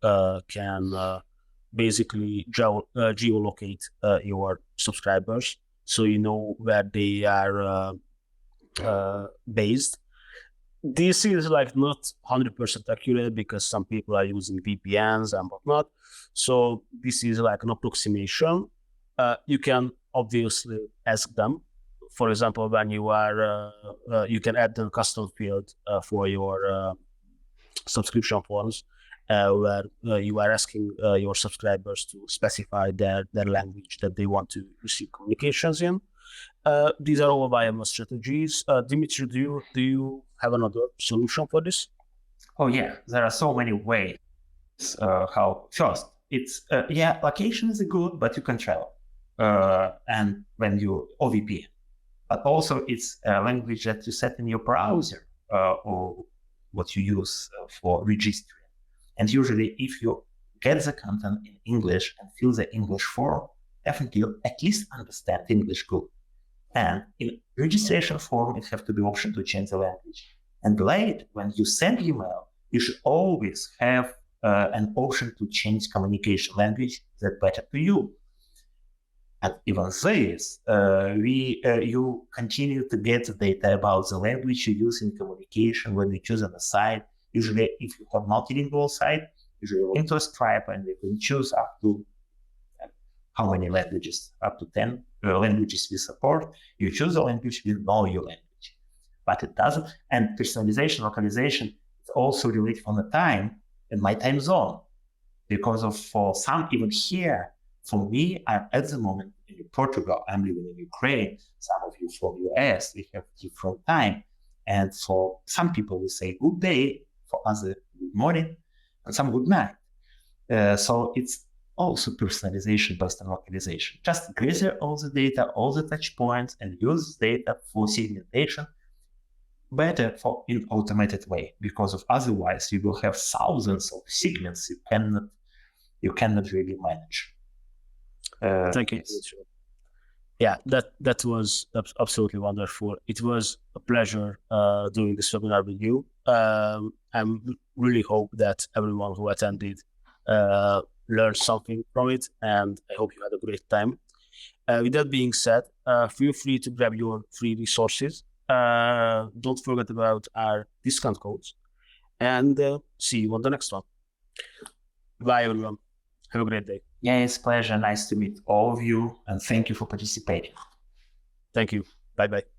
can basically geolocate your subscribers, so you know where they are based. This is like not 100% accurate because some people are using VPNs and whatnot. So this is like an approximation. You can obviously ask them. For example, when you are, you can add a custom field for your subscription forms, where you are asking your subscribers to specify their language that they want to receive communications in. These are all viable strategies. Dmytro, do you have another solution for this? Oh yeah, there are so many ways. How first, it's location is good, but you can travel. And when you OVP, but also it's a language that you set in your browser or what you use for registering. And usually if you get the content in English and fill the English form, definitely you at least understand English good. And in registration form, it has to be option to change the language. And late, when you send email, you should always have an option to change communication language that better to you. And even this, you continue to get the data about the language you use in communication when you choose on the site. Usually, if you have multilingual site, usually you into a Stripe and you can choose up to how many languages, up to 10 languages we support. You choose a language, we know your language. But it doesn't. And personalization, localization is also related on the time and my time zone. Because of for some, even here, for me, I'm at the moment in Portugal, I'm living in Ukraine. Some of you from US, we have different time. And for some people, we say good day, for others, good morning, and some good night. So it's also personalization based on localization. Just gather all the data, all the touch points, and use data for segmentation better for in automated way, because of otherwise you will have thousands of segments you cannot really manage. Thank you. Yes. Yeah, that was absolutely wonderful. It was a pleasure doing this webinar with you. I really hope that everyone who attended learned something from it, and I hope you had a great time. With that being said, feel free to grab your free resources. Don't forget about our discount codes, and see you on the next one. Bye, everyone. Have a great day. Yeah, it's a pleasure. Nice to meet all of you, and thank you for participating. Thank you. Bye-bye.